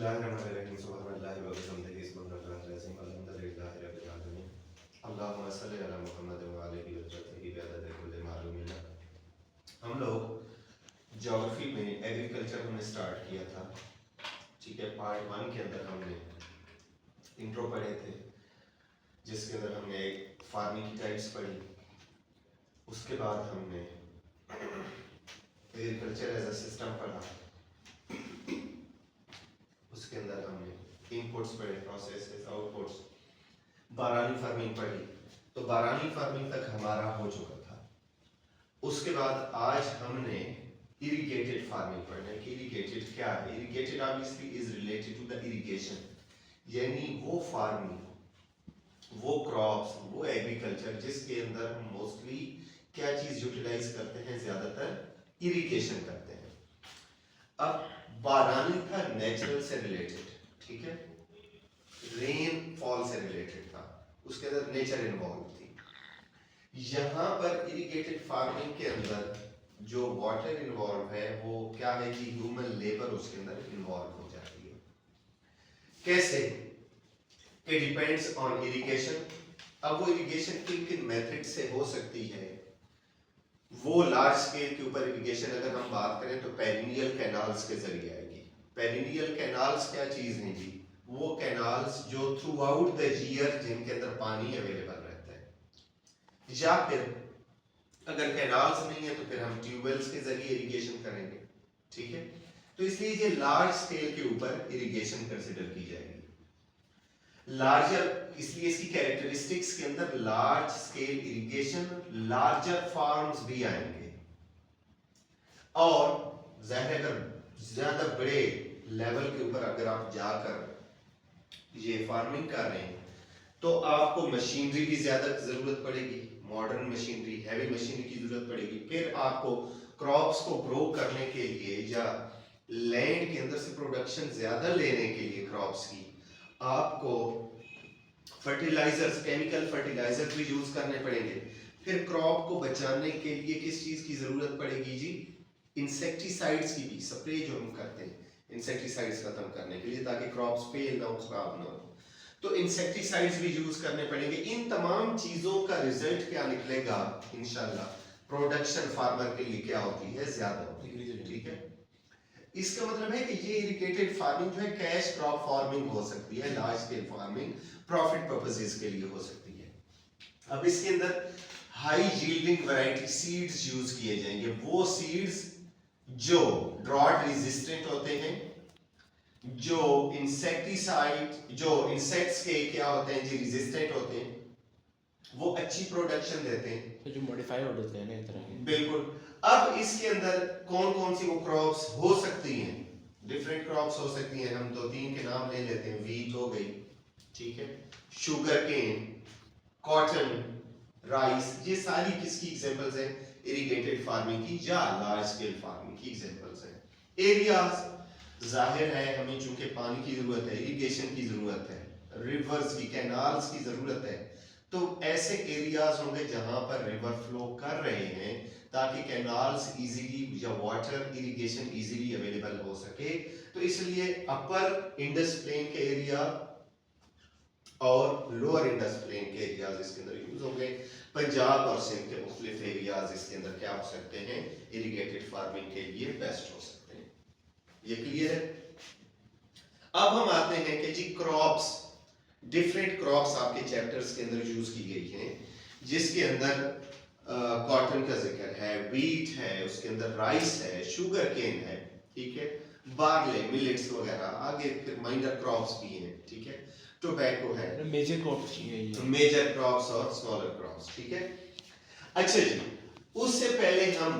बिस्मिल्लाहिर्रहमानिर्रहीम सुब्हानल्लाहि व बिहम्दिही सुब्हानल्लाहिल अज़ीम अल्हम्दुलिल्लाहि रब्बिल आलमीन अल्लाहुम्मा सल्लि अला मुहम्मद व आलिहि व सह्बिही बिअदद कुल्लि मालूम लना। हम लोग ज्योग्राफी में एग्रीकल्चर हमने स्टार्ट किया था, ठीक है। पार्ट 1 के अंदर हमने इंट्रो पढ़े थे, जिसके अंदर हमने फार्मिंग की टाइप्स पढ़ी। उसके बाद हमने एग्रीकल्चर एज अ सिस्टम पढ़ा। उसके अंदर हमने इनपुट्स पढ़े, प्रोसेसेस, आउटपुट्स। बारानी फार्मिंग पढ़ी, तो बारानी फार्मिंग तक हमारा हो चुका था। उसके बाद आज हमने इरिगेटेड फार्मिंग पढ़ना है कि इरिगेटेड क्या है। Irrigated obviously is related to the irrigation, यानी वो फार्मिंग, वो क्रॉप्स, वो एग्रीकल्चर जिसके अंदर हम मोस्टली क्या चीज यूटिलाइज करते हैं, ज्यादातर इरिगेशन करते हैं। अब बारानी था नेचुरल से रिलेटेड, ठीक है, रेन फॉल से रिलेटेड था, उसके अंदर नेचर इन्वॉल्व थी। यहां पर इरिगेटेड फार्मिंग के अंदर जो वाटर इन्वॉल्व है वो क्या है कि ह्यूमन लेबर उसके अंदर इन्वॉल्व हो जाती है। कैसे? It depends on irrigation. अब वो इरिगेशन किन किन मेथड से हो सकती है, वो लार्ज स्केल के ऊपर इरिगेशन अगर हम बात करें तो पेरिनियल कैनाल्स के जरिए आएगी। पेरिनियल कैनाल्स क्या चीज हैं जी? वो कैनाल्स जो थ्रू आउट द ईयर जिनके अंदर पानी अवेलेबल रहता है, या फिर अगर कैनाल्स नहीं है तो फिर हम ट्यूबवेल्स के जरिए इरिगेशन करेंगे, ठीक है। तो इसलिए ये लार्ज स्केल के ऊपर इरिगेशन कंसिडर की जाएगी। लार्जर, इसलिए इसकी कैरेक्टरिस्टिक्स के अंदर large scale irrigation, larger farms भी आएंगे। और जाहिर अगर ज्यादा बड़े लेवल के ऊपर अगर आप जाकर ये फार्मिंग कर रहे हैं तो आपको मशीनरी की ज्यादा जरूरत पड़ेगी, मॉडर्न मशीनरी, हैवी मशीनरी की जरूरत पड़ेगी। फिर आपको क्रॉप्स को ग्रो करने के लिए या लैंड के अंदर से प्रोडक्शन ज्यादा लेने के लिए क्रॉप्स की आपको फर्टिलाइजर्स, केमिकल फर्टिलाइजर भी यूज करने पड़ेंगे। फिर क्रॉप को बचाने के लिए किस चीज की जरूरत पड़ेगी जी? इंसेक्टिसाइड्स की भी स्प्रे जो हम करते हैं इंसेक्टिसाइड्स खत्म करने के लिए, ताकि क्रॉप्स फेल ना हो, खराब ना हो, तो इंसेक्टिसाइड्स भी यूज करने पड़ेंगे। इन तमाम चीजों का रिजल्ट क्या निकलेगा? इंशाल्लाह प्रोडक्शन फार्मर के लिए क्या होती है? ज्यादा होती है, ठीक है। इसका मतलब है कि ये इरिगेटेड फार्मिंग जो है कैश क्रॉप फार्मिंग हो सकती है, large scale farming profit purposes के लिए हो सकती है। अब इसके अंदर high yielding variety seeds use किए जाएंगे, वो सीड्स जो ड्रॉट रेजिस्टेंट होते हैं, जो इंसेक्टिसाइड, जो इंसेक्ट्स के क्या होते हैं जी, रेजिस्टेंट होते हैं, वो अच्छी प्रोडक्शन देते हैं, तो जो मॉडिफाइड होते हैं ना एक तरह के। बिल्कुल। अब इसके अंदर कौन कौन सी वो क्रॉप्स हो सकती हैं? डिफरेंट क्रॉप्स हो सकती हैं। हम दो तीन के नाम ले लेते हैं। वीट हो गई, ठीक है, शुगर केन, कॉटन, राइस, ये सारी किसकी एग्जांपल्स हैं? इरिगेटेड फार्मिंग की या लार्ज स्केल फार्मिंग की एग्जांपल्स हैं। एरियाज, जाहिर है हमें चूंकि पानी की जरूरत है, इरिगेशन की जरूरत है, रिवर्स की, कैनाल्स की जरूरत है, तो ऐसे एरियाज होंगे जहां पर रिवर फ्लो कर रहे हैं ताकि कैनाल्स इजीली या वाटर इरिगेशन इजीली अवेलेबल हो सके। तो इसलिए अपर इंडस प्लेन के एरिया और लोअर इंडस प्लेन के एरियाज इसके अंदर यूज होंगे। पंजाब और सिंध के मुख्तलिफ एरियाज इसके अंदर क्या हो सकते हैं? इरिगेटेड फार्मिंग के लिए बेस्ट हो सकते हैं। ये क्लियर है? अब हम आते हैं कि जी क्रॉप्स, डिफरेंट क्रॉप्स आपके चैप्टर्स के अंदर यूज की गई हैं, जिसके अंदर कॉटन का जिक्र है, वीट है, उसके अंदर राइस है, शुगर केन है, ठीक है, बार्ले, मिलेट्स वगैरह, आगे फिर माइनर क्रॉप्स भी हैं, ठीक है, टोबैको है, मेजर क्रॉप्स चाहिए ये, मेजर क्रॉप्स और स्मॉलर क्रॉप्स, ठीक है। अच्छा जी, उससे पहले हम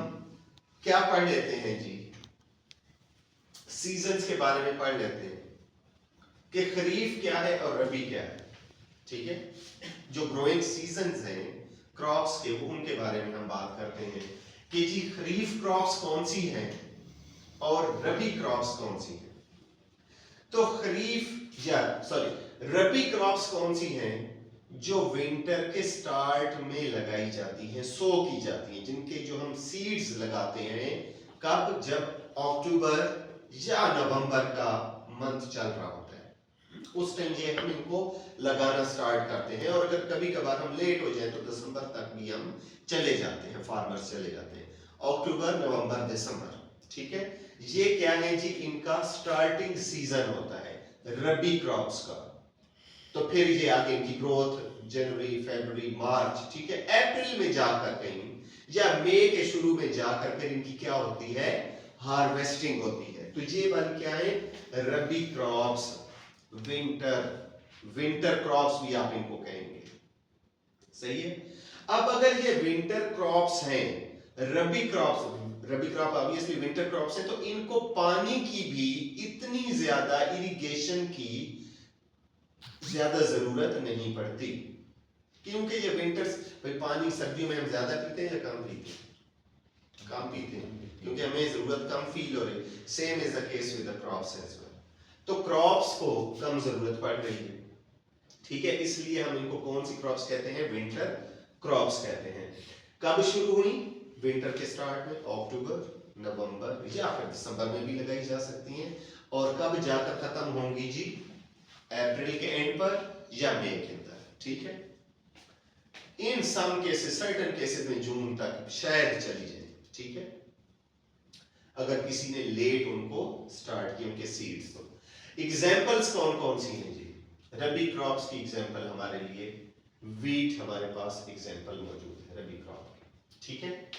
क्या पढ़ लेते हैं जी? सीजन्स के बारे में पढ़ लेते हैं कि खरीफ क्या है और रबी क्या है, ठीक है। जो ग्रोइंग सीजन्स हैं क्रॉप्स के, वो उनके बारे में हम बात करते हैं कि जी खरीफ क्रॉप्स कौन सी हैं और रबी क्रॉप्स कौन सी हैं। तो खरीफ या सॉरी रबी क्रॉप्स कौन सी हैं? जो विंटर के स्टार्ट में लगाई जाती हैं, सो की जाती हैं, जिनके जो हम सीड्स लगाते हैं कब? जब अक्टूबर या नवंबर का मंथ चल रहा होता है, उस टाइम ये हम इनको लगाना स्टार्ट करते हैं। और अगर कभी कभार हम लेट हो जाए तो दिसंबर तक भी हम चले जाते हैं, फार्मर्स चले जाते हैं, अक्टूबर नवंबर दिसंबर, ठीक है। ये क्या है जी, इनका स्टार्टिंग सीजन होता है रबी क्रॉप्स का। तो फिर ये आगे इनकी ग्रोथ जनवरी फरवरी मार्च, ठीक है, अप्रैल में जाकर कहीं या मई के शुरू में जाकर फिर इनकी क्या होती है, हार्वेस्टिंग होती है। तो ये वाली क्या है, रबी क्रॉप्स, विंटर क्रॉप्स भी आप इनको कहेंगे, सही है। अब अगर ये विंटर क्रॉप्स हैं, रबी क्रॉप ऑब्वियसली विंटर क्रॉप्स हैं, तो इनको पानी की भी इतनी ज्यादा इरिगेशन की ज्यादा जरूरत नहीं पड़ती, क्योंकि ये विंटर्स, भाई पानी सर्दियों में हम ज्यादा पीते हैं या कम पीते हैं, कम पीते हैं, क्योंकि हमें जरूरत कम फील हो रही। Same is the case with the crops as well. तो क्रॉप्स को कम जरूरत पड़ रही है, ठीक है, इसलिए हम इनको कौन सी क्रॉप्स कहते हैं, विंटर क्रॉप्स कहते हैं। कब शुरू हुई, विंटर के स्टार्ट में, अक्टूबर नवंबर या फिर दिसंबर में भी लगाई जा सकती हैं, और कब जाकर खत्म होंगी जी, अप्रैल के एंड पर या मई के अंदर, ठीक है। इन सम केसेस, सर्टेन केसेस में जून तक शायद चली जाए, ठीक है, अगर किसी ने लेट उनको स्टार्ट किए उनके सीड्स। तो एग्जांपल्स कौन कौन सी हैं जी, रबी क्रॉप्स की एग्जांपल हमारे लिए वीट, हमारे पास एग्जांपल मौजूद है रबी क्रॉप की, ठीक है।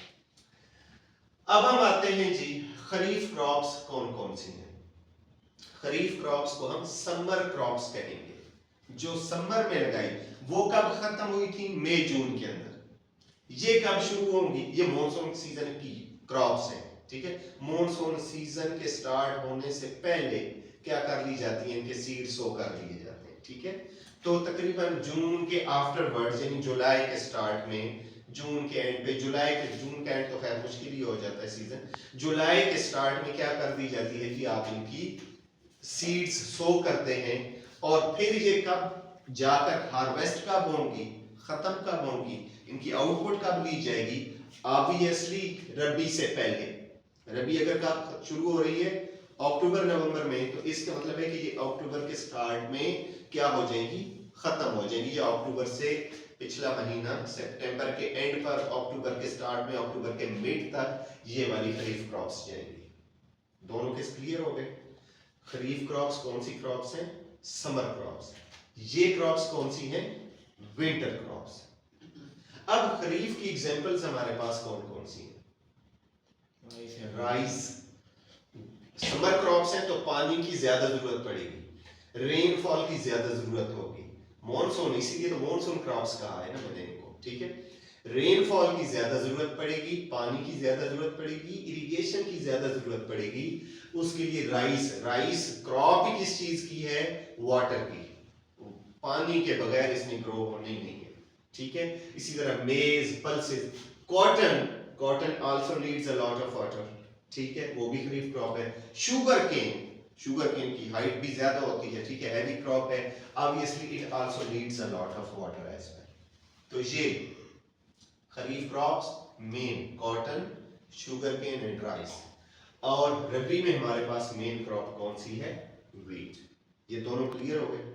अब हम आते हैं जी, खरीफ क्रॉप्स कौन कौन सी हैं। खरीफ क्रॉप्स को हम समर क्रॉप्स कहेंगे, जो समर में लगाई, वो कब खत्म हुई थी, मई जून के अंदर। ये कब शुरू होंगी, ये मॉनसून सीजन की क्रॉप्स हैं, ठीक है। मॉनसून सीजन के स्टार्ट होने से पहले क्या कर ली जाती है, इनके सीड सो कर लिए जाते हैं, ठीक है। तो तकरीबन जून के आफ्टरवर्ड, यानी जुलाई के स्टार्ट में, जून के एंड पे, जून का एंड तो खैर मुश्किल ही हो जाता है सीजन, जुलाई के स्टार्ट में क्या कर दी जाती है कि आप इनकी सीड्स सो करते हैं, और फिर ये कब जाकर हार्वेस्ट कब होंगी, खत्म कब होंगी, इनकी आउटपुट कब ली जाएगी, ऑब्वियसली रबी से पहले। रबी अगर कब शुरू हो रही है, अक्टूबर नवंबर में, तो इसका मतलब है कि ये अक्टूबर के स्टार्ट में क्या हो जाएगी, खत्म हो जाएगी, या अक्टूबर से पिछला महीना सितंबर के एंड पर, अक्टूबर के स्टार्ट में, अक्टूबर के मिड तक ये वाली खरीफ क्रॉप्स जाएंगी। दोनों केस क्लियर हो गए। खरीफ क्रॉप्स कौन सी क्रॉप्स हैं, समर क्रॉप्स। ये क्रॉप्स कौन सी हैं, विंटर क्रॉप्स। अब खरीफ की एग्जांपल्स हमारे पास कौन कौन सी हैं, राइस। समर क्रॉप्स हैं तो पानी की ज्यादा जरूरत पड़ेगी, रेनफॉल की ज्यादा जरूरत होगी, मॉनसून, इसीलिए तो मॉनसून क्रॉप्स कहा है ना मैंने इनको, ठीक है। रेनफॉल की ज्यादा जरूरत पड़ेगी, पानी की ज्यादा जरूरत पड़ेगी, इरिगेशन की ज्यादा जरूरत पड़ेगी, उसके लिए राइस क्रॉप ही किस चीज की है, वाटर की, पानी के बगैर इसमें ग्रो होनी नहीं है, ठीक है। इसी तरह मेज, pulses, cotton also needs a lot of water, ठीक है, वो भी खरीफ क्रॉप है। शुगर केन की हाइट भी ज्यादा होती है, ठीक है, हैवी क्रॉप है, obviously it also needs a lot of water as well. तो ये kharif crops main cotton, sugarcane and rice. और रबी में हमारे पास मेन क्रॉप कौन सी है, वीट। ये दोनों क्लियर हो गए।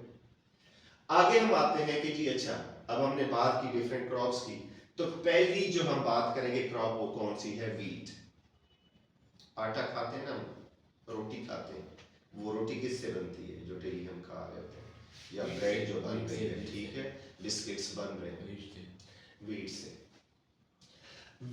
आगे हम आते हैं कि जी अच्छा, अब हमने बात की डिफरेंट क्रॉप्स की, तो पहली जो हम बात करेंगे क्रॉप वो कौन सी है, वीट। आटा खाते हैं ना, रोटी खाते हैं, वो रोटी किससे बनती है जो डेली हम खा रहे होते हैं, या ब्रेड जो बन रही है, ठीक है, बिस्किट्स बन रहे हैं, वीट से।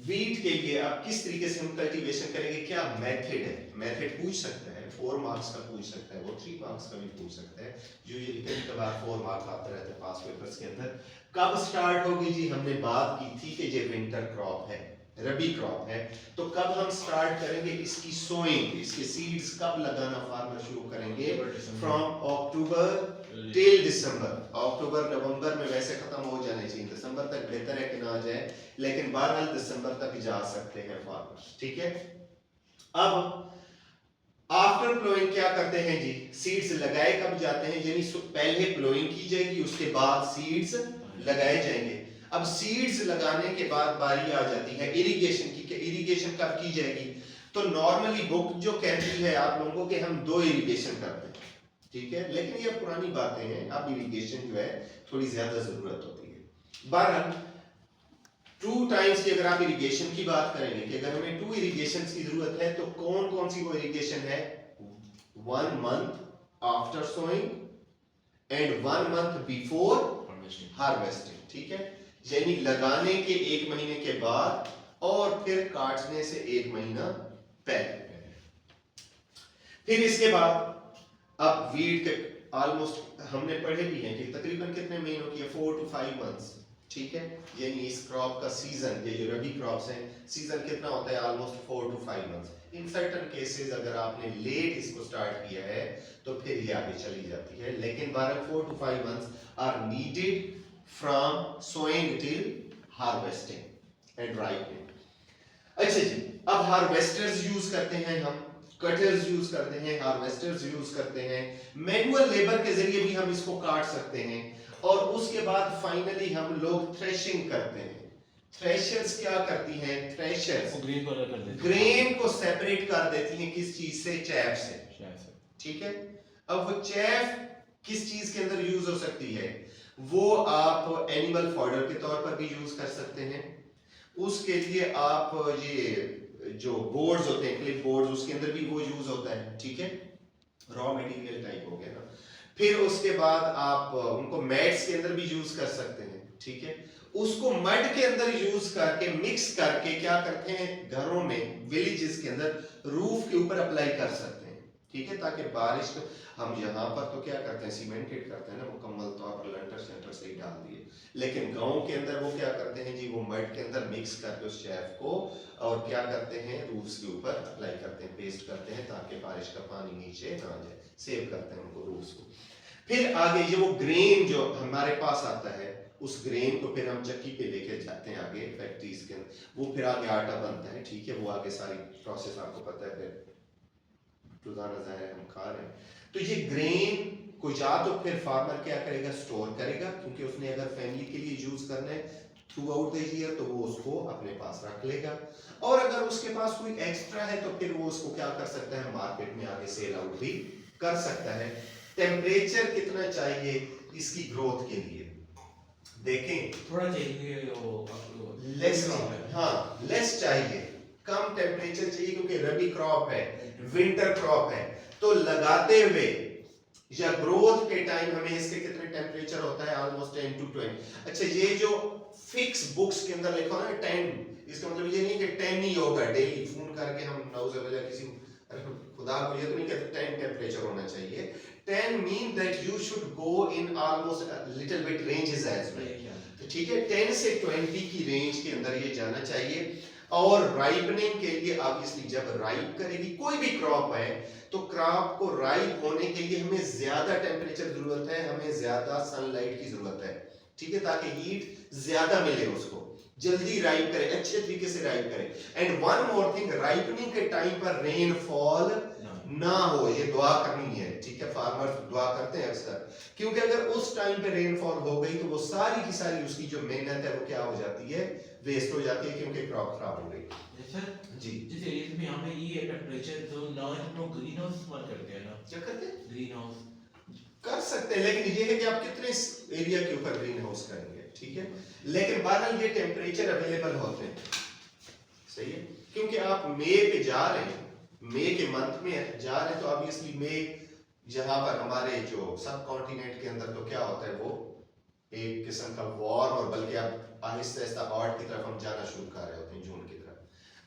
वीट के लिए अब किस तरीके से हम कल्टीवेशन करेंगे, क्या मेथड है, मेथड पूछ सकता है, 4 मार्क्स का पूछ सकता है, वो 3 मार्क्स का भी पूछ सकता है, यूजुअली कभी कभार 4 मार्क्स आते रहते हैं पास पेपर्स के अंदर। कब स्टार्ट होगी जी, हमने बात की थी कि ये विंटर क्रॉप है, रबी क्रॉप है, तो कब हम स्टार्ट करेंगे इसकी सोइंग, इसके सीड्स कब लगाना फार्मर शुरू करेंगे, फ्रॉम अक्टूबर टिल दिसंबर। अक्टूबर नवंबर में वैसे खत्म हो जाने चाहिए, दिसंबर तक बेहतर है कि ना जाए, लेकिन बहरहाल दिसंबर तक जा सकते हैं फार्मर्स, ठीक है। अब आफ्टर प्लोइंग क्या करते हैं जी, सीड्स लगाए कब जाते हैं, यानी पहले प्लोइंग की जाएगी, उसके बाद सीड्स लगाए जाएंगे। अब सीड्स लगाने के बाद बारी आ जाती है इरिगेशन की, कि इरिगेशन कब की जाएगी। तो नॉर्मली बुक जो कहती है आप लोगों के हम 2 इरिगेशन करते हैं, ठीक है, लेकिन ये पुरानी बातें हैं, अब इरिगेशन जो है थोड़ी ज्यादा जरूरत होती है। 2 टाइम्स की अगर आप इरिगेशन की बात करेंगे कि अगर हमें 2 इरिगेशन की जरूरत है तो कौन कौन सी वो इरिगेशन है? 1 month after sowing and 1 month before harvesting. ठीक है, यानी लगाने के 1 महीने के बाद और फिर काटने से 1 महीना पहले। फिर इसके बाद अब वीट के ऑलमोस्ट हमने पढ़े भी हैं कि तकरीबन कितने महीनों की है? 4 to 5 months। ठीक है, यानी इस क्रॉप का सीजन, ये जो रबी क्रॉप्स हैं, सीजन कितना होता है? Almost 4 to 5 months। In certain cases अगर आपने लेट इसको स्टार्ट किया है तो फिर ये आगे चली जाती है, लेकिन 4 to 5 months are needed from sowing till harvesting and ripening. अच्छा जी, अब हार्वेस्टर्स यूज करते हैं, हम कटर्स यूज करते हैं, हार्वेस्टर्स यूज करते हैं, मैनुअल लेबर के जरिए भी हम इसको काट सकते हैं, और उसके बाद फाइनली हम लोग थ्रेशिंग करते हैं। थ्रेशर्स क्या करती हैं? थ्रेशर्स ग्रेन को अलग कर देती है, ग्रेन को सेपरेट कर देती हैं, किस चीज से? चैफ से। ठीक है, अब वो चैफ किस चीज के अंदर यूज हो सकती है? वो आप एनिमल फॉडर के तौर पर भी यूज कर सकते हैं। उसके लिए आप ये जो बोर्ड्स होते हैं, क्लिप बोर्ड्स, उसके अंदर भी वो यूज होता है। ठीक है, रॉ मटेरियल टाइप हो गया ना। फिर उसके बाद आप उनको मैट्स के अंदर भी यूज कर सकते हैं। ठीक है, उसको मड के अंदर यूज करके मिक्स करके क्या करते हैं? घरों में, विलेजेस के अंदर रूफ के ऊपर अप्लाई कर सकते हैं। ठीक है, ताकि बारिश को हम यहाँ पर तो क्या करते हैं? सीमेंटेड करते हैं ना, मुकम्मल तौर पर लंटर सेंटर से ही डाल दिए, लेकिन गांव के अंदर वो क्या करते हैं जी? वो मड के अंदर मिक्स करके उस चैफ को और क्या करते हैं? रूफ्स के ऊपर अप्लाई करते हैं, पेस्ट करते हैं, ताकि बारिश का पानी नीचे ना आ जाए, सेव करते हैं उनको, रूफ्स को। फिर आगे ये वो ग्रेन जो हमारे पास आता है, उस ग्रेन को फिर हम चक्की पे लेके जाते हैं आगे फैक्ट्रीज के अंदर, वो फिर आगे आटा बनता है। ठीक है, वो आगे सारी प्रोसेस आपको पता है, फिर रोजाना ज़ाहिर है हम खा रहे हैं। तो ये ग्रेन को या तो फिर फार्मर क्या करेगा? स्टोर करेगा, क्योंकि उसने अगर फैमिली के लिए यूज करना है थ्रू आउट द ईयर तो वो उसको अपने पास रख लेगा, और अगर उसके पास कोई एक्स्ट्रा है तो फिर वो उसको क्या कर सकता है? मार्केट में आगे सेल आउट भी कर सकता है। टेम्परेचर कितना चाहिए इसकी ग्रोथ के लिए? देखें, थोड़ा चाहिए वो लेस, हाँ लेस चाहिए, कम टेम्परेचर चाहिए, क्योंकि रबी क्रॉप है, विंटर क्रॉप है, तो लगाते हुए या ग्रोथ के टाइम हमें इसके कितने टेम्परेचर होता है? Almost 10 to 20। अच्छा, ये जो फिक्स बुक्स के अंदर लिखा है ना 10, इसका मतलब ये नहीं कि 10 ही होगा डेली, फोन करके हम नाउजुबिल्लाह किसी खुदा को ये तो नहीं कहते 10 टेम्परेचर होना चाहिए। 10 mean that you should go in almost a little bit ranges as well। तो ठीक है, 10 से 20 की रेंज के अंदर ये जाना चाहिए। और राइपनिंग के लिए ऑब्वियसली जब राइप करेगी कोई भी क्रॉप है, तो क्रॉप को राइप होने के लिए हमें ज्यादा टेम्परेचर जरूरत है, हमें ज्यादा सनलाइट की जरूरत है। ठीक है, ताकि हीट ज्यादा मिले, उसको जल्दी राइप करे, अच्छे तरीके से राइप करे। And one more thing, ripening के टाइम पर रेनफॉल ना हो, ये दुआ करनी है। ठीक है, फार्मर्स दुआ करते हैं अक्सर, क्योंकि अगर उस टाइम पे रेनफॉल हो गई तो वो सारी की सारी उसकी जो मेहनत है वो क्या हो जाती है? वेस्ट हो जाती है, क्योंकि क्रॉप खराब हो गई। सर जी, जिस एरिया में यहाँ पे ये टेम्परेचर जो ना हम लोग ग्रीन हाउस इस्तेमाल करते हैं ना, क्या करते हैं? ग्रीन हाउस कर सकते हैं, लेकिन ये है कि आप कितने एरिया के ऊपर ग्रीन हाउस करेंगे। ठीक है, लेकिन बहरहाल ये टेम्परेचर अवेलेबल होते हैं, सही है, क्योंकि आप मई पे जा रहे हैं, मई के मंथ में जा रहे हैं, तो ऑब्वियसली मई जहां पर हमारे जो सब कॉन्टिनेंट के अंदर तो क्या होता है? वो एक किस्म का वार्म, और बल्कि अब आहिस्ता आहिस्ता हॉट की तरफ हम जाना शुरू कर रहे होते हैं, जून की तरफ,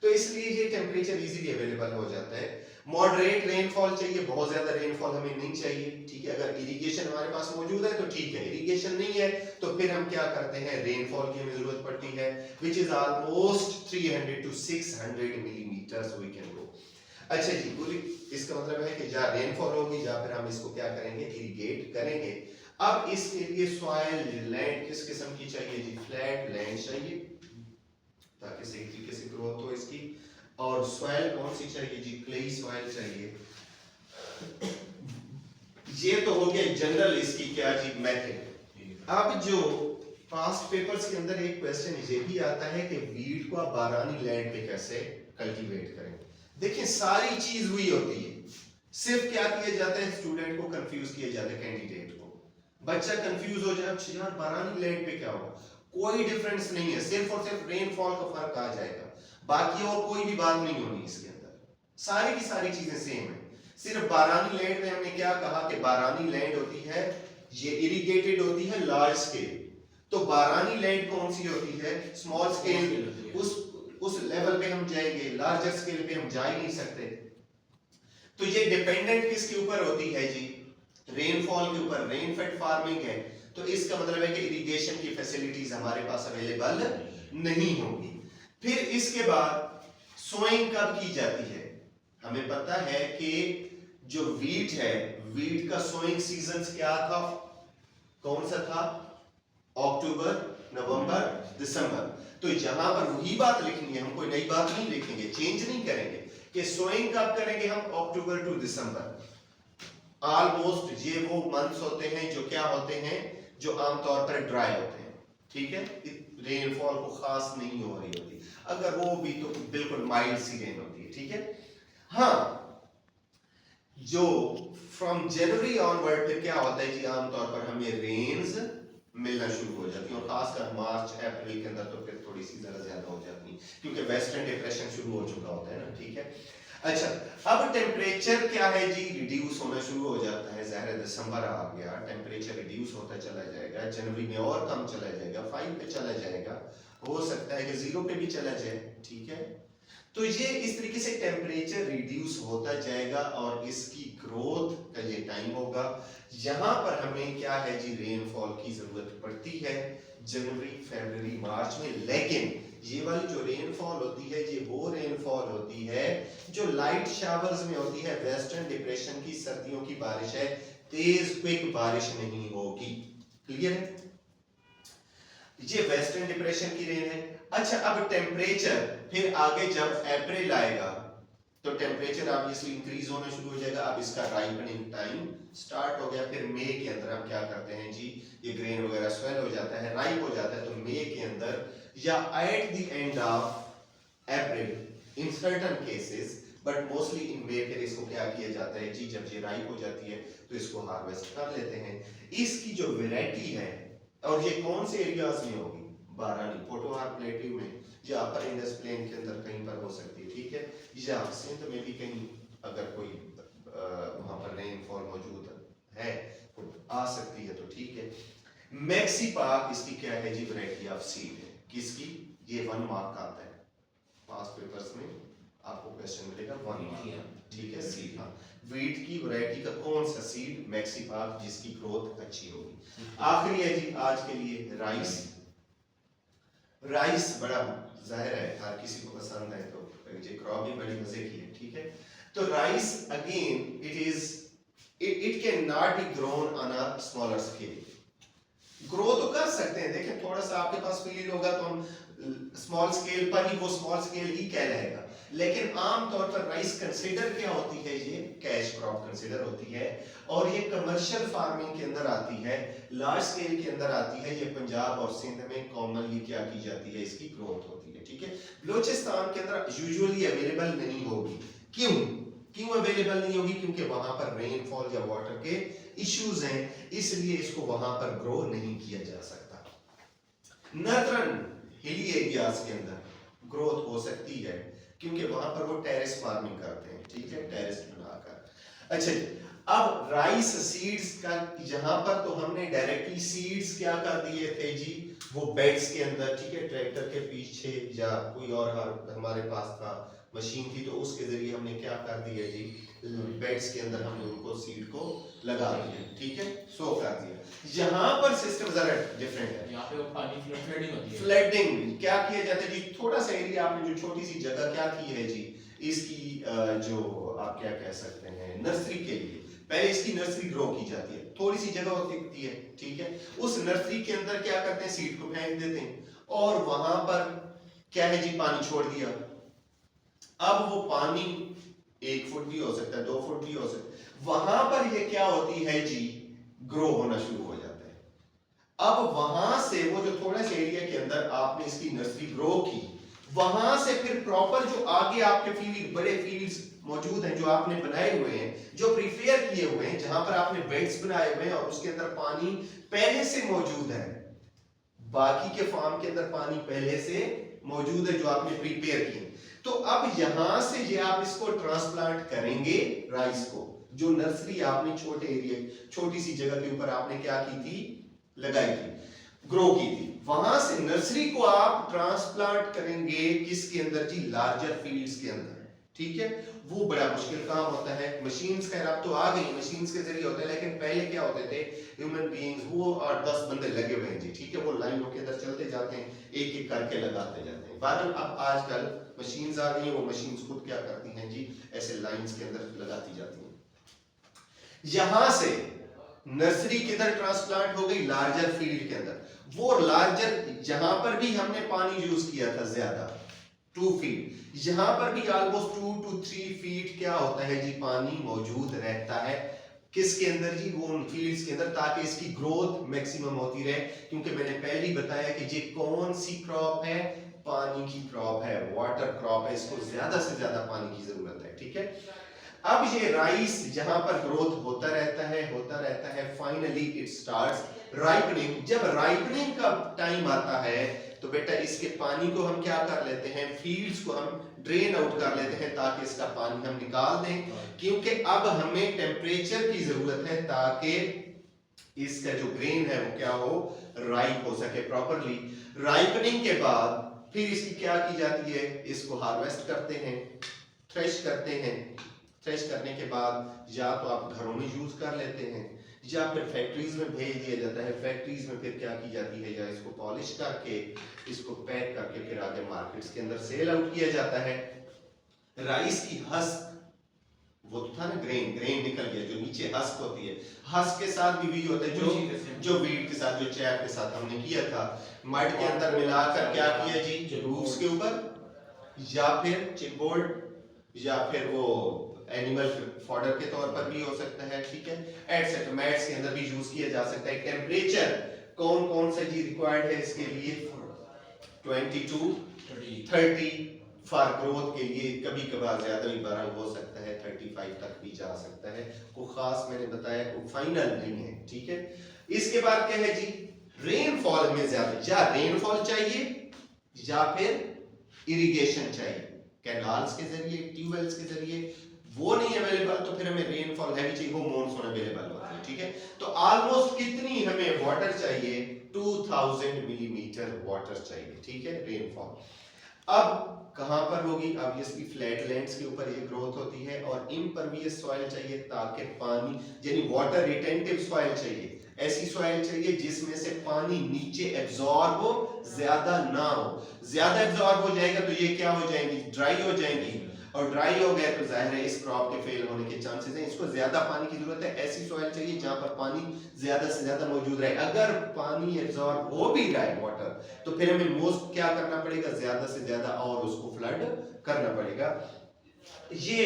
तो इसलिए ये टेम्परेचर इजीली अवेलेबल हो जाता है। मॉडरेट रेनफॉल चाहिए, बहुत ज्यादा रेनफॉल हमें नहीं चाहिए। ठीक है, अगर इरिगेशन हमारे पास मौजूद है तो ठीक है, इरिगेशन नहीं है तो फिर हम क्या करते हैं? रेनफॉल की हमें जरूरत पड़ती है, which is almost 300 to 600 millimetres we can go. अच्छा जी, पूरी इसका मतलब है कि या रेनफॉल होगी या फिर हम इसको क्या करेंगे? इरिगेट करेंगे। अब इसके लिए सॉइल, लैंड किस किस्म की चाहिए जी? फ्लैट लैंड चाहिए, ताकि सही तरीके से ग्रोथ हो इसकी। और सॉइल कौन सी चाहिए जी? क्लेई सॉइल चाहिए। ये तो हो गया जनरल इसकी क्या जी? मेथड। अब जो पास्ट पेपर्स के अंदर एक क्वेश्चन ये भी आता है कि वीट को आप बारानी लैंड पे कैसे कल्टीवेट करेंगे। देखिए, सारी चीज हुई होती है, सिर्फ क्या किया जाता है, स्टूडेंट को कंफ्यूज किया जाता है, कैंडिडेट को, बच्चा कंफ्यूज हो जाए, अच्छा यार बारानी लैंड पे क्या होगा, कोई डिफरेंस नहीं है, सिर्फ और सिर्फ रेनफॉल का फर्क आ जाएगा, बाकी और कोई भी बात नहीं होनी इसके अंदर, सारी की सारी चीजें सेम है। सिर्फ बारानी लैंड में हमने क्या कहा कि बारानी लैंड होती है ये इरिगेटेड होती है लार्ज स्केल, तो बारानी लैंड कौन सी होती है, स्मॉल स्केल, उस लेवल पे हम जाएंगे, लार्जर स्केल पे हम जा ही नहीं सकते। तो ये डिपेंडेंट किसके ऊपर होती है जी, रेनफॉल के ऊपर, रेनफेड फार्मिंग है, तो इसका मतलब है कि इरिगेशन की फैसिलिटीज हमारे पास अवेलेबल नहीं होगी। फिर इसके बाद सोइंग कब की जाती है, हमें पता है कि जो वीट है, वीट का सोइंग सीजन क्या था, कौन सा था, अक्टूबर, नवंबर, दिसंबर। तो यहां पर वही बात लिखनी है, हम कोई नई बात नहीं लिखेंगे, चेंज नहीं करेंगे कि सोइंग कब करेंगे हम, अक्टूबर टू दिसंबर। ऑलमोस्ट ये वो मंथ्स होते हैं जो क्या होते हैं, जो आमतौर पर ड्राई होते हैं, ठीक है, रेनफॉल को खास नहीं हो रही होती, अगर वो भी तो बिल्कुल माइल्ड सी रेन होती है, ठीक है। हाँ, जो फ्रॉम जनवरी ऑनवर्ड फिर क्या होता है जी, आमतौर पर हमें रेन्स मिलना शुरू हो जाती है, और खासकर मार्च अप्रैल के अंदर तो फिर थोड़ी सी जरा ज्यादा हो जाती है, क्योंकि वेस्टर्न डिप्रेशन शुरू हो चुका होता है ना, ठीक है। अच्छा, अब टेम्परेचर क्या है जी, रिड्यूस होना शुरू हो जाता है, ज़ाहिर दिसंबर आ गया, टेम्परेचर रिड्यूस होता चला जाएगा, जनवरी में और कम चला जाएगा, 5 पे चला जाएगा, हो सकता है कि 0 पे भी चला जाए, ठीक है। तो ये इस तरीके से टेम्परेचर रिड्यूस होता जाएगा और इसकी ग्रोथ का ये टाइम होगा। यहाँ पर हमें क्या है जी, रेनफॉल की जरूरत पड़ती है जनवरी, फरवरी, मार्च में, लेकिन ये वाली जो रेनफॉल होती है ये वो रेनफॉल होती है जो लाइट शावर्स में होती है, वेस्टर्न डिप्रेशन की सर्दियों की बारिश है, तेज क्विक बारिश नहीं होगी, क्लियर है, ये वेस्टर्न डिप्रेशन की रेन है। अच्छा, अब टेम्परेचर फिर आगे जब अप्रैल आएगा तो टेम्परेचर ऑब्वियसली इंक्रीज होना शुरू हो जाएगा, अब इसका राइपनिंग टाइम स्टार्ट हो गया। फिर मई के अंदर हम क्या करते हैं जी, ये ग्रेन वगैरह स्वेल हो जाता है, राइप हो जाता है, तो मई के अंदर या at the end of April in certain cases, but mostly in May, फिर इसको क्या किया जाता है जी, जब ये राइप हो जाती है तो इसको हार्वेस्ट कर लेते हैं। इसकी जो वैरायटी है, और ये कौन से एरियाज में होगी, बारानी, पोटोहार प्लेट्यू में, या अपर इंडस प्लेन के अंदर कहीं पर हो सकती है, ठीक है, या सिंध में भी कहीं अगर कोई वहां पर रेनफॉल मौजूद है तो आ सकती है, तो ठीक है। मैक्सी पाक इसकी क्या है जी, वैरायटी ऑफ सीड है, किसकी, ये 1 मार्क का आता है, पास पेपर्स में आपको क्वेश्चन मिलेगा 1 मार्क, ठीक है, सीड, हाँ, वीट की वैरायटी का कौन सा सीड, मैक्सी पाक, जिसकी ग्रोथ अच्छी होगी। आखिरी है जी आज के लिए राइस। राइस बड़ा जाहिर है हर किसी को पसंद है, तो ये क्रॉप भी बड़ी मजे की है, ठीक है। तो rice again it can not be grown on a smaller scale, grow तो कर सकते हैं, देखें थोड़ा सा आपके पास फील्ड होगा तो हम स्मॉल स्केल पर ही, वो स्मॉल स्केल ही कहलाएगा, लेकिन आमतौर पर राइस कंसीडर क्या होती है, ये कैश क्रॉप कंसीडर होती है, और ये कमर्शियल फार्मिंग के अंदर आती है, लार्ज स्केल के अंदर आती है, ये पंजाब और सिंध में कॉमनली क्या की जाती है, इसकी ग्रोथ होती है, ठीक है। बलूचिस्तान के अंदर यूजुअली अवेलेबल नहीं होगी, क्यों अवेलेबल नहीं होगी, क्योंकि वहां पर रेनफॉल या वाटर के इश्यूज हैं, इसलिए इसको वहां पर ग्रो नहीं किया जा सकता। नॉर्दर्न हिली एरियाज के अंदर ग्रोथ हो सकती है, क्योंकि वहां पर वो टेरेस फार्मिंग करते हैं, ठीक है, टेरेस बनाकर। अच्छा, अब राइस सीड्स का यहां पर तो हमने डायरेक्टली सीड्स क्या कर दिए थे जी, वो बेड्स के अंदर, ठीक है, ट्रैक्टर के पीछे या कोई और हमारे पास था मशीन थी, तो उसके जरिए हमने क्या कर दिया जी, बेड्स के अंदर हमने उनको सीड को लगा दिया, ठीक है, सो कर दिया। यहाँ पर सिस्टम जरा डिफरेंट है, यहाँ पे वो पानी फ्लडिंग होती है, फ्लडिंग क्या किया जाता है जी, थोड़ा सा एरिया आपने जो छोटी सी जगह क्या की है जी, इसकी जो आप क्या कह सकते हैं, नर्सरी के लिए पहले इसकी नर्सरी ग्रो की जाती है, थोड़ी सी जगह होती है, ठीक है, उस नर्सरी के अंदर क्या करते हैं, सीड को फेंक देते हैं, और वहां पर क्या है जी, पानी छोड़ दिया। अब वो पानी 1 फुट भी हो सकता है, 2 फुट भी हो सकता है, वहां पर ये क्या होती है जी, ग्रो होना शुरू हो जाता है। अब वहां से वो जो थोड़ा सा एरिया के अंदर आपने इसकी नर्सरी ग्रो की, वहां से फिर प्रॉपर जो आगे आपके फील्ड, बड़े फील्ड्स मौजूद हैं जो आपने बनाए हुए हैं, जो प्रिपेयर किए हुए हैं, जहां पर आपने बेड्स बनाए हुए हैं और उसके अंदर पानी पहले से मौजूद है, बाकी के फार्म के अंदर पानी पहले से मौजूद है जो आपने प्रिपेयर किए। तो अब यहां से ये आप इसको ट्रांसप्लांट करेंगे राइस को, जो नर्सरी आपने छोटे एरिया छोटी सी जगह के ऊपर आपने क्या की थी, लगाई थी, ग्रो की थी, वहां से नर्सरी को आप ट्रांसप्लांट करेंगे किसके अंदर जी, लार्जर फील्ड्स के अंदर। ठीक है, वो बड़ा मुश्किल काम होता है। मशीन्स खैर अब तो आ गई, मशीन्स के जरिए होता है, लेकिन पहले क्या होते थे, ह्यूमन बीइंग्स वो 8-10 बंदे लगे हुए हैं जी, ठीक है, वो लाइनों के अंदर चलते जाते हैं, एक एक करके लगाते जाते हैं। बाद अब आजकल मशीन्स आ गई हैं, वो मशीन्स खुद क्या करती हैं जी, ऐसे लाइंस के अंदर लगाती जाती हैं। यहां से नर्सरी किधर ट्रांसप्लांट हो गई, लार्जर फील्ड के अंदर। वो लार्जर जहां पर भी हमने पानी यूज किया था ज्यादा 2 फीट, यहां पर भी ऑलमोस्ट 2 to 3 फीट क्या होता है जी, पानी मौजूद रहता है किसके अंदर जी, वो उन फील्ड्स के अंदर, ताकि इसकी ग्रोथ मैक्सिमम होती रहे। क्योंकि मैंने पहले ही बताया कि ये कौन सी क्रॉप है, पानी की क्रॉप है, वाटर क्रॉप है, इसको ज्यादा से ज्यादा पानी की जरूरत है। ठीक है, अब ये राइस जहां पर ग्रोथ होता रहता है, फाइनली इट स्टार्ट्स राइपनिंग। जब राइपनिंग का टाइम आता है तो बेटा इसके पानी को हम क्या कर लेते हैं, फील्ड्स को हम ड्रेन आउट कर लेते हैं, ताकि इसका पानी हम निकाल दें, क्योंकि अब हमें टेम्परेचर की जरूरत है ताकि इसका जो ग्रेन है वो क्या हो, राइप हो सके प्रॉपरली। राइपनिंग के बाद फिर इसकी क्या की जाती है, इसको हार्वेस्ट करते हैं, थ्रेश करते हैं। थ्रेश करने के बाद या तो आप घरों में यूज कर लेते हैं या फिर फैक्ट्रीज में भेज दिया जाता है। फैक्ट्रीज में फिर क्या की जाती है, या इसको पॉलिश करके इसको पैक करके फिर आगे मार्केट्स के अंदर सेल आउट किया जाता है। राइस की हस्क, वो तो था ना ग्रेन निकल गया, जो नीचे हस्क होती है, हस्क के साथ भी बीज होता है, जो वीट के साथ, जो चैप के साथ हमने किया था, मड के अंदर मिलाकर क्या किया जी, रूट्स के ऊपर, या फिर चिपबोर्ड, या फिर वो एनिमल फॉडर के तौर पर भी हो सकता है। ठीक है, एटसेट्रा, मैट्स के अंदर भी यूज किया जा सकता है। टेम्परेचर कौन कौन सा जी रिक्वायर्ड है इसके लिए, 20 to 30 फॉर ग्रोथ के लिए, कभी कभार ज्यादा भी बड़ा हो सकता है, 35 तक भी जा सकता है। को खास मैंने बताया को फाइनल नहीं है। ठीक है, इसके बाद क्या है जी, रेनफॉल में ज्यादा, या रेनफॉल चाहिए या फिर इरिगेशन चाहिए, कैनाल्स के जरिए, ट्यूबवेल्स के जरिए, वो नहीं अवेलेबल तो फिर हमें रेनफॉल हैवी चाहिए, वो मॉनसून अवेलेबल होता है। ठीक है, तो ऑलमोस्ट कितनी हमें वाटर चाहिए, 2000 मिलीमीटर वाटर चाहिए। ठीक है, रेनफॉल अब कहां पर होगी, ऑब्वियसली फ्लैट लैंड्स के ऊपर ये ग्रोथ होती है, और इम्परवियस सॉइल चाहिए, ताकि पानी यानी वाटर रिटेंटिव सॉइल चाहिए, ऐसी सॉइल चाहिए जिसमें से पानी नीचे एब्जॉर्ब हो, ज्यादा ना हो। ज्यादा एब्जॉर्ब हो जाएगा तो ये क्या हो जाएंगी, ड्राई हो जाएंगी, और ड्राई हो गए तो जाहिर है इस क्रॉप के फेल होने के चांसेस हैं। इसको ज्यादा पानी की जरूरत है, ऐसी सॉइल चाहिए जहां पर पानी ज्यादा से ज्यादा मौजूद रहे। अगर पानी एब्जॉर्ब हो भी रहा है वाटर, तो फिर हमें मोस्ट क्या करना पड़ेगा, ज्यादा से ज्यादा और उसको फ्लड करना पड़ेगा। ये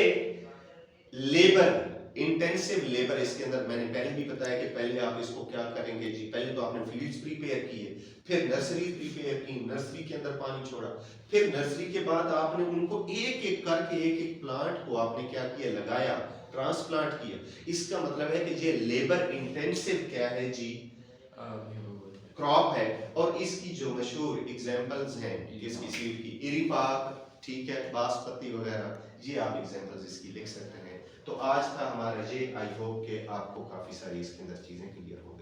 लेबर, इंटेंसिव लेबर इसके अंदर, मैंने पहले भी बताया कि पहले आप इसको क्या करेंगे जी, पहले तो आपने फील्ड्स प्रिपेयर किए, फिर नर्सरी प्रिपेयर की, नर्सरी के अंदर पानी छोड़ा, फिर नर्सरी के बाद आपने उनको एक एक करके एक एक प्लांट को आपने क्या किया, लगाया, ट्रांसप्लांट किया। इसका मतलब है कि ये लेबर इंटेंसिव क्या है जी, क्रॉप है। और इसकी जो मशहूर एग्जांपल्स हैं इसकी सीड की, इरीपाक, ठीक है, बासमती वगैरह, ये आप एग्जांपल्स इसकी लिख सकते हैं। तो आज था हमारा ये, आई होप कि आपको काफी सारी इसके अंदर चीजें क्लियर हो।